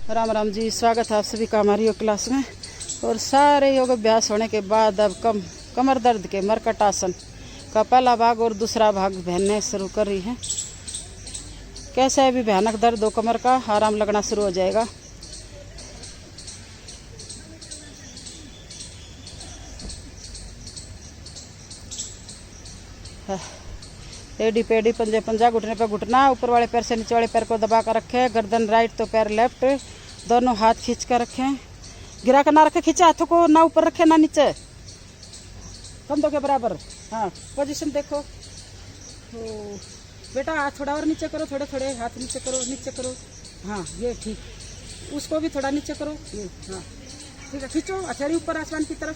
राम राम जी, स्वागत है आप सभी का हमारी योग क्लास में। और सारे योग अभ्यास होने के बाद अब कमर दर्द के मरकट आसन का पहला भाग और दूसरा भाग बहनें शुरू कर रही हैं। कैसा है भी भयानक दर्द हो कमर का, आराम लगना शुरू हो जाएगा। टेढ़ी पेढ़ी, पंजे पंजा, घुटने पर घुटना, ऊपर वाले पैर से नीचे वाले पैर को दबा कर रखें। गर्दन राइट तो पैर लेफ्ट, दोनों हाथ खींच कर रखें। गिरा कर ना रखें, खींचे हाथों को, ना ऊपर रखें ना नीचे, कंधों के बराबर। हाँ, पोजीशन देखो। तो बेटा हाथ थोड़ा और नीचे करो, थोड़े थोड़े हाथ नीचे करो, नीचे करो। हाँ ये ठीक। उसको भी थोड़ा नीचे करो, ये हाँ ठीक है। खींचो हथेली ऊपर आसमान की तरफ,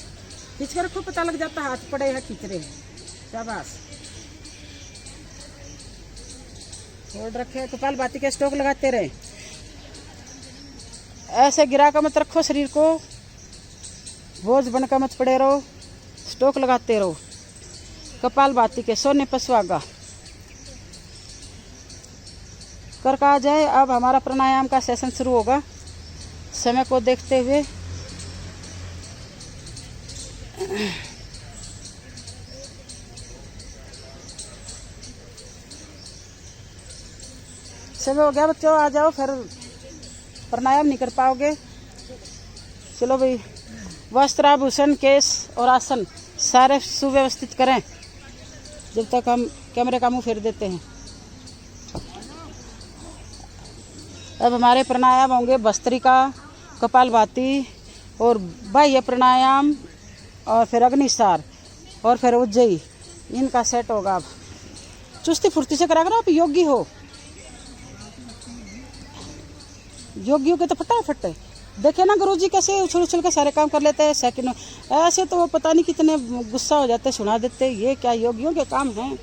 खींच कर रखो, पता लग जाता हाथ पड़े हैं खींच रहे हैं। शाबाश। होल्ड रखे, कपालभाति के स्ट्रोक लगाते रहे। ऐसे गिरा कर मत रखो शरीर को, बोझ बनकर मत पड़े रहो, स्ट्रोक लगाते रहो। कपालभाति के सोने पर सुहागा कर कहा जाए। अब हमारा प्राणायाम का सेशन शुरू होगा। समय को देखते हुए समय हो गया बच्चों, आ जाओ, फिर प्राणायाम नहीं कर पाओगे। चलो भाई, वस्त्र आभूषण केस और आसन सारे सुव्यवस्थित करें जब तक हम कैमरे का मुंह फेर देते हैं। अब हमारे प्राणायाम होंगे भस्त्रिका, कपालभाति और बाह्य प्राणायाम, और फिर अग्निसार, और फिर उज्जयी। इनका सेट होगा। अब चुस्ती फुर्ती से करा करो, आप योगी हो। योगियों के तो फटाफट देखे ना गुरुजी कैसे उछल उछल के सारे काम कर लेते हैं सेकंड। ऐसे तो वो पता नहीं कितने गुस्सा हो जाते, सुना देते। ये क्या योगियों के काम हैं।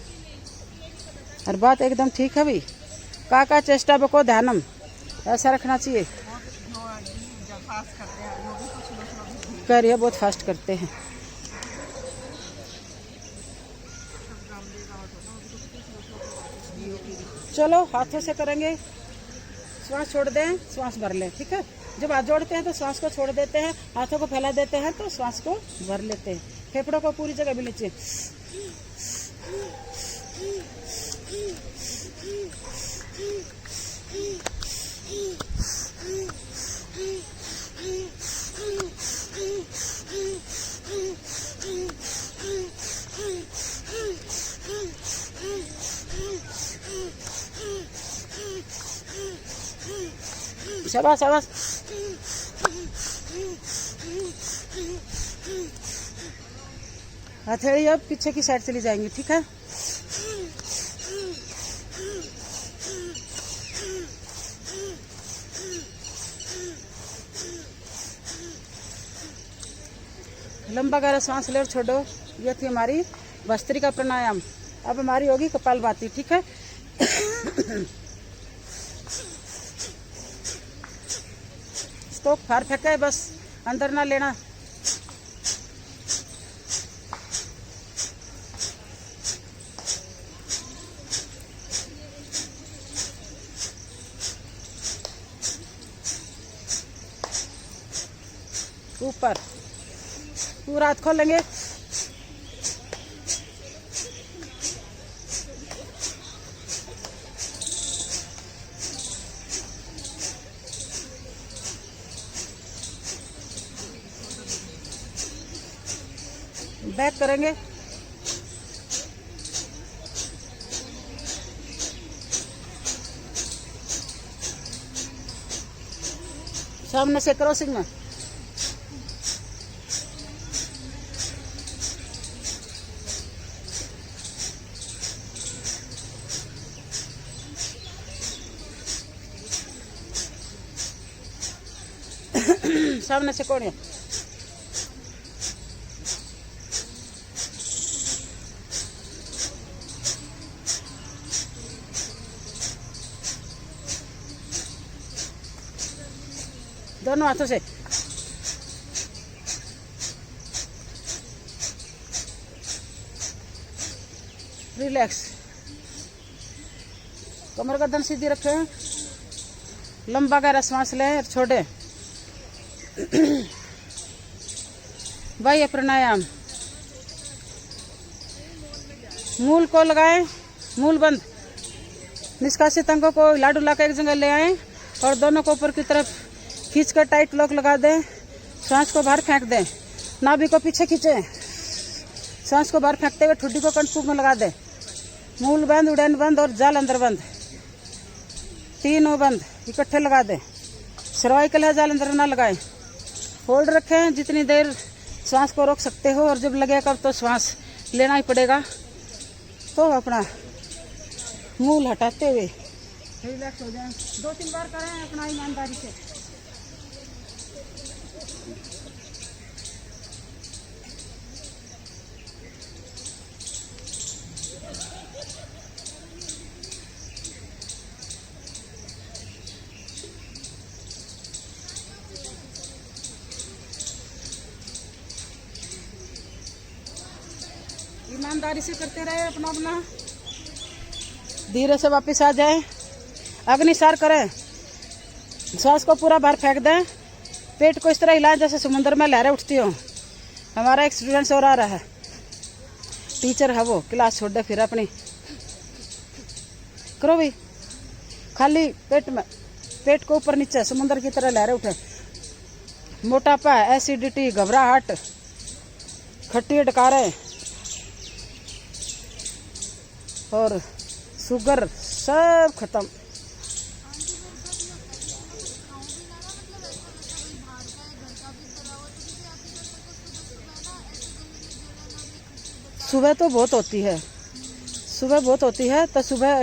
हर बात एकदम ठीक है भाई। काका चेष्टा बको ध्यानम, ऐसा रखना चाहिए। करिए, बहुत फास्ट करते हैं। चलो हाथों से करेंगे। श्वास छोड़ दें, श्वास भर लें, ठीक है। जब हाथ जोड़ते हैं तो श्वास को छोड़ देते हैं, हाथों को फैला देते हैं तो श्वास को भर लेते हैं। फेफड़ों को पूरी जगह मिलनी चाहिए। शाबाश शाबाश। हथेली अब पीछे की साइड चली जाएंगी, ठीक है। लंबा गहरा सांस ले और छोड़ो। ये थी हमारी भस्त्रिका प्राणायाम। अब हमारी होगी कपालभाति, ठीक है। स्टोक फार फेंका है, बस अंदर ना लेना। ऊपर पूरा हाथ खोलेंगे। बैक करेंगे। सामने से क्रॉसिंग में। सामने से कोणिया। दोनों हाथों से। रिलैक्स। कमर गर्दन सीधी रखें। लंबा गहरा सांस लें और छोड़े। बाह्य प्राणायाम। मूल को लगाएं, मूल बंद। निष्कासित अंगों को हिला डुला कर एक जगह ले आएं और दोनों को ऊपर की तरफ खींच कर टाइट लॉक लगा दें। सांस को बाहर फेंक दें, नाभि को पीछे खींचें। सांस को बाहर फेंकते हुए ठुड्डी को कंठपूर में लगा दें। मूल बंद, उड़ैन बंद और जाल अंदर बंद, तीनों बंद इकट्ठे लगा दें। सर्वाइकल है, जाल अंदर ना लगाएं। होल्ड रखें जितनी देर सांस को रोक सकते हो, और जब लगेगा तो सांस लेना ही पड़ेगा। तो अपना मूल हटाते हुए रिलैक्स हो जाएं। 2-3 बार करें अपना ईमानदारी से। ईमानदारी से करते रहे अपना अपना। धीरे से वापस आ जाए। अग्निसार करें, सांस को पूरा बाहर फेंक दें। पेट को इस तरह हिलाएं जैसे समुद्र में लहरें उठती हो। हमारा एक स्टूडेंट और आ रहा है, टीचर है वो, क्लास छोड़ दे फिर अपनी। करो भी, खाली पेट में, पेट को ऊपर नीचे समुद्र की तरह लहरें उठे। मोटापा, एसिडिटी, घबराहट, खट्टी डकारें और शुगर सब खत्म। सुबह तो बहुत होती है, सुबह बहुत होती है। तो सुबह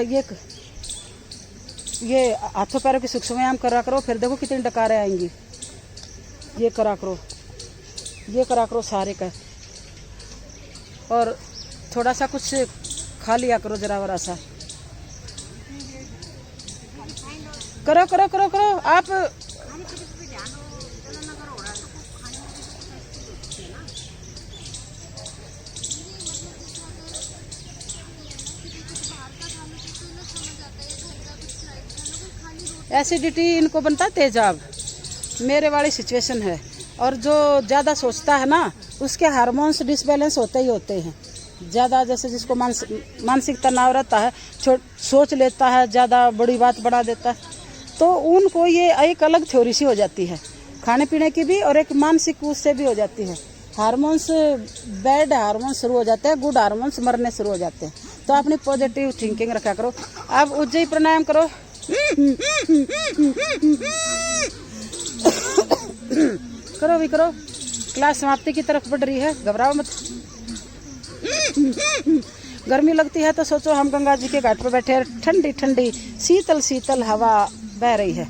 ये हाथों पैरों की सूक्ष्म व्यायाम करा करो, फिर देखो कितनी डकारें आएंगी। ये करा करो, ये करा करो सारे का। और थोड़ा सा कुछ खा लिया करो, जरा वरा सा। करो करो करो करो आप। एसिडिटी इनको बनता तेजाब, मेरे वाली सिचुएशन है। और जो ज़्यादा सोचता है ना, उसके हार्मोन्स डिसबैलेंस होते ही होते हैं। ज़्यादा जैसे जिसको मानसिक तनाव रहता है, सोच लेता है, ज़्यादा बड़ी बात बढ़ा देता है, तो उनको ये एक अलग थ्योरी सी हो जाती है, खाने पीने की भी और एक मानसिक उससे भी हो जाती है। हार्मोन्स, बैड हार्मोन्स शुरू हो जाते हैं, गुड हार्मोन्स मरने शुरू हो जाते हैं। तो अपनी पॉजिटिव थिंकिंग रखा करो। अब उज्जयी प्राणायाम करो। करो भी करो। क्लास समाप्ति की तरफ बढ़ रही है, घबराओ मत। गर्मी लगती है तो सोचो हम गंगा जी के घाट पर बैठे, ठंडी ठंडी शीतल शीतल हवा बह रही है।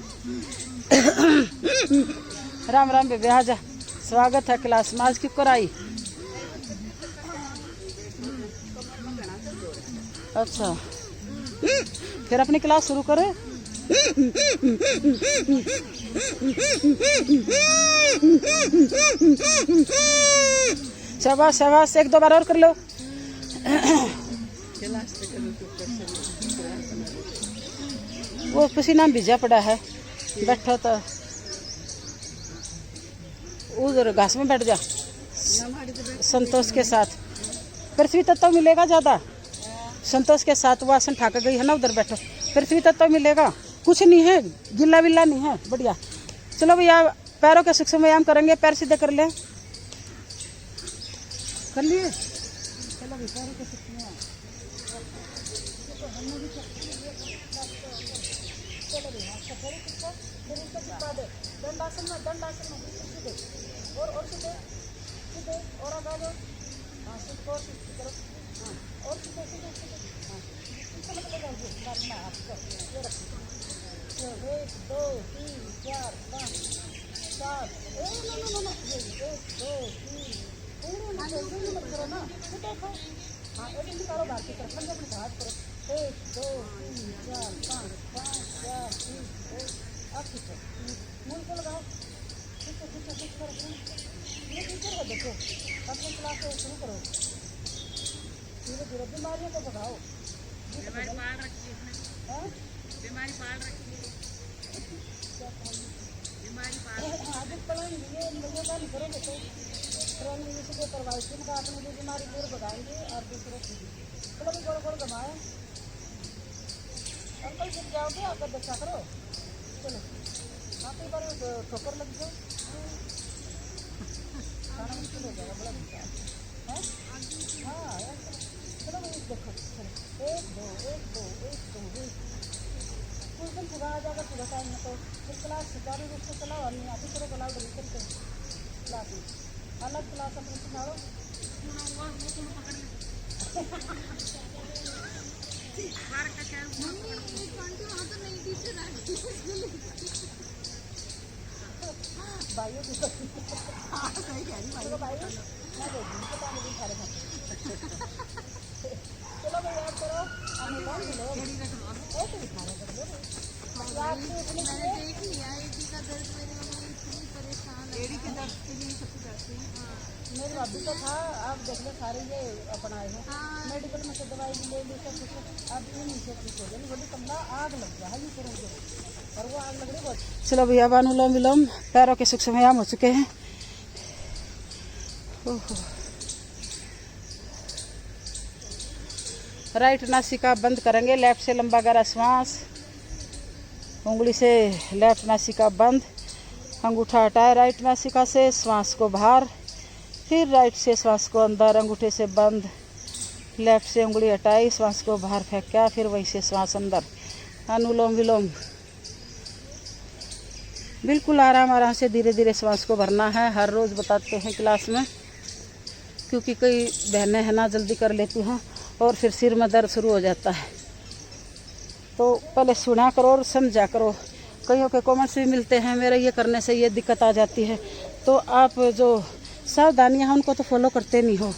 राम राम बेबे, आ जा। स्वागत है क्लास में। आज क्यों आई? अच्छा, फिर अपनी क्लास शुरू करें। शाबाश शाबाश, 1-2 बार और कर लो। वो पसीना भिजा पड़ा है, बैठो तो उधर घास में बैठ जा संतोष के साथ। पृथ्वी तत्व मिलेगा ज़्यादा संतोष के साथ। वो आसन ठाकर गई है ना, उधर बैठो। पृथ्वी तत्व मिलेगा, कुछ नहीं है, गिल्ला विल्ला नहीं है, बढ़िया। चलो भैया, पैरों के सूक्ष्म व्यायाम करेंगे। पैर सीधे कर ले, कर लिए। चलो भाई, पैरों के सूक्ष्म व्यायाम। चलो भाई, हाथ का थोड़ी कितना, फिर इसको चिपका दे। दंडासन में, दंडासन में सीधे और सीधे सीधे और आगे दो। हाँ, सीधे और सीधे करो। हाँ, और सीधे सीधे सीधे। हाँ, इसको मत लगाओ, मारना आपको। ये रखो। 1 2 3 4 5 7। नो 1 2 3 पूरे मत करो ना, देखो। हाँ, एक निकालो बाहर की तरफ, अपने हाथ करो। 1 2 3 4 5 5 4 3 2। आप खींचो, मूल को लगाओ। खींचो खींचो खींचो करो। ये टीचर को देखो, अपनी क्लास से शुरू करो। धीरे धीरे बीमारियों को भगाओ। बीमारी पाल रखी है, बीमारी पाल रखी है। ट्रेनिंग इसलिए करवाई थी कि आपने भी बीमारी दूर भगाएंगे और दूसरों की भी। चलो भी गोल गोल घुमाए। अंकल गिर जाओगे, आकर देखा करो। चलो आप एक बार ठोकर लग जाओ, खाना मुश्किल हो जाएगा, बड़ा है। हाँ चलो भाई देखो, चलो एक दो कुछ दिन सुबह आ जाएगा, सुबह टाइम में तो फिर क्लास सुचारू रूप से चलाओ। और नहीं आती चलो चलाओ डरी करके क्लास में अलग क्लास अपने सुनाओ। भाइयों की सही कह रही भाइयों भाइयों मैं देखूँगी पता नहीं सारे खाते। चलो भाई याद करो, हमें लोग मिलो ऐसे दिखाना कर दो। मैंने देख लिया एडी का दर्द, मेरी मम्मा इतनी परेशान है एडी के दर्द के लिए सबसे जाती है। मेरी भाभी तो था, अब देख लो सारे ये अपनाए हैं। मेडिकल में से दवाई भी ले ली सब कुछ, अब ये नीचे ठीक हो गई। बोली कमला आग लग गया है, ये करोगे और वो आग लग रही बहुत। चलो भैया अनुलोम विलोम, पैरों के सूक्ष्म व्यायाम हो चुके हैं। राइट नासिका बंद करेंगे, लेफ्ट से लंबा गहरा श्वास, उंगली से लेफ्ट नासिका बंद, अंगूठा हटाए राइट नासिका से, श्वास को बाहर, फिर राइट से श्वास को अंदर, अंगूठे से बंद, लेफ्ट से उंगली हटाई, श्वास को बाहर फेंका, फिर वहीं से श्वास अंदर। अनुलोम विलोम बिल्कुल आराम से धीरे धीरे श्वास को भरना है। हर रोज़ बताते हैं क्लास में, क्योंकि कई बहनें हैं ना जल्दी कर लेती हैं और फिर सिर में दर्द शुरू हो जाता है। तो पहले सुना करो और समझा करो। कईयों के कमेंट्स भी मिलते हैं मेरे ये करने से ये दिक्कत आ जाती है, तो आप जो सावधानियाँ हैं उनको तो फॉलो करते नहीं हो।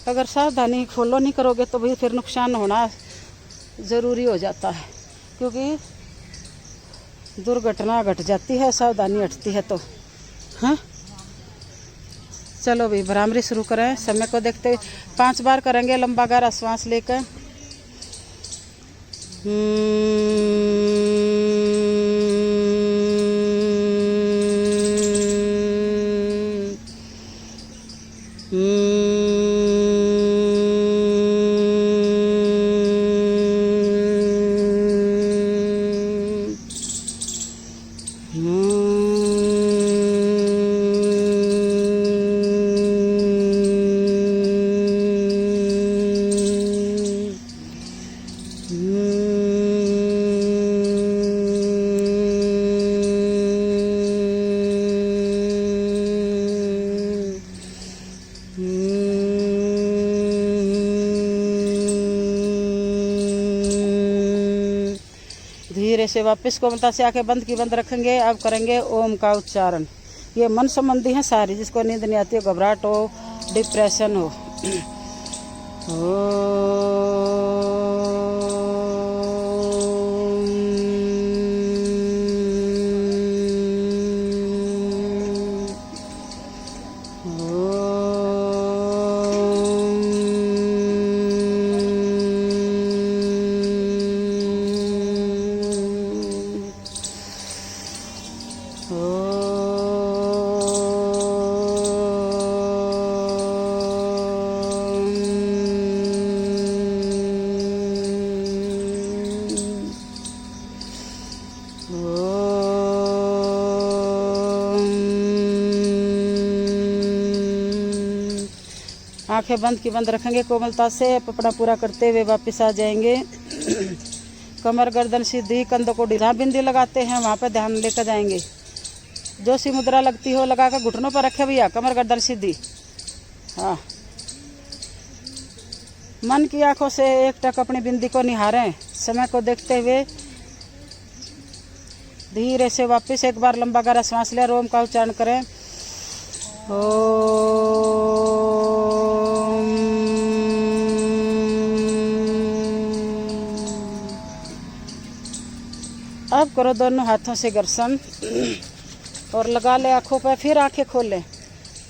अगर सावधानी फॉलो नहीं करोगे तो भाई फिर नुकसान होना ज़रूरी हो जाता है, क्योंकि दुर्घटना घट जाती है, सावधानी हटती है तो। हाँ चलो भाई भ्रामरी शुरू करें। समय को देखते हुए 5 बार करेंगे लंबा गहरा श्वास लेकर। धीरे से वापस कोमलता से आंखें बंद की बंद रखेंगे। अब करेंगे ओम का उच्चारण। ये मन संबंधी है सारी, जिसको नींद नहीं आती हो, घबराहट हो, डिप्रेशन हो। आंखें बंद की बंद रखेंगे। कोमलता से अपना पूरा करते हुए वापस आ जाएंगे। कमर गर्दन सीधी, कंधों को ढीला, बिंदी लगाते हैं वहाँ पर ध्यान लेकर जाएंगे। जो सी मुद्रा लगती हो लगा कर घुटनों पर रखे भैया, कमर गर्दन सीधी। हाँ, मन की आंखों से एक टक अपनी बिंदी को निहारें। समय को देखते हुए धीरे से वापस एक बार लंबा गहरा सांस लें। ओम का उच्चारण करें। अब करो दोनों हाथों से घर्षण और लगा ले आँखों पर। फिर आंखें खोलें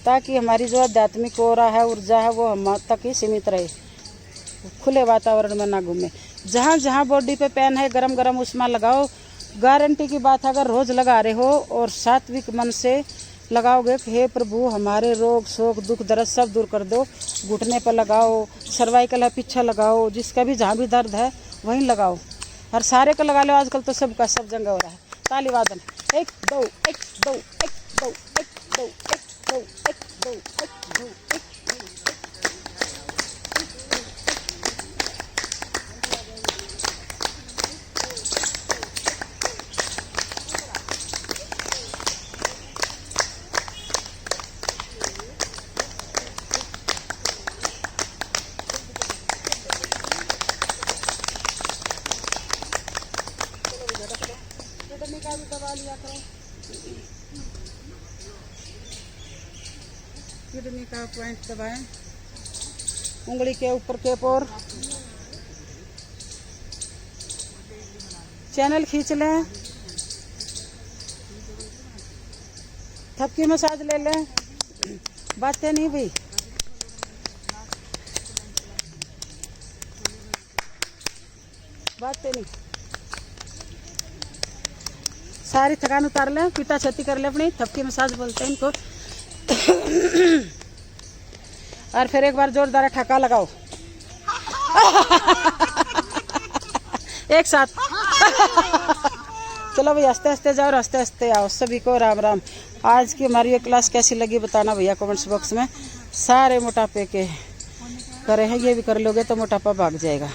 ताकि हमारी जो आध्यात्मिक ओरा है, ऊर्जा है, वो हम तक ही सीमित रहे, खुले वातावरण में ना घूमे। जहाँ जहाँ बॉडी पे पेन है, गरम गरम उष्मा लगाओ, गारंटी की बात, अगर रोज लगा रहे हो और सात्विक मन से लगाओगे, हे प्रभु हमारे रोग शोक दुख दर्द सब दूर कर दो। घुटने पर लगाओ, सर्वाइकल है पीछे लगाओ, जिसका भी जहाँ भी दर्द है वहीं लगाओ, और सारे का लगा लो। आजकल तो सबका सब जगह हो रहा है। ताली वादन, 1 2 1 2 1 2 1 2 1 2 1 2 1 2 1। किडनी का भी दबा लिया करो, किडनी का पॉइंट दबाएं, उंगली के ऊपर के और चैनल खींच लें, थपकी मसाज ले लें। बातें नहीं भाई, बातें नहीं, सारी थकान उतार लें, पीटा छती कर ले अपनी। थपकी मसाज बोलते हैं इनको। और फिर एक बार जोरदार ठक्का लगाओ एक साथ। चलो भाई, हंसते हंसते जाओ और हंसते हंसते आओ। सभी को राम राम। आज की हमारी ये क्लास कैसी लगी बताना भैया कमेंट्स बॉक्स में। सारे मोटापे के करे हैं, ये भी कर लोगे तो मोटापा भाग जाएगा।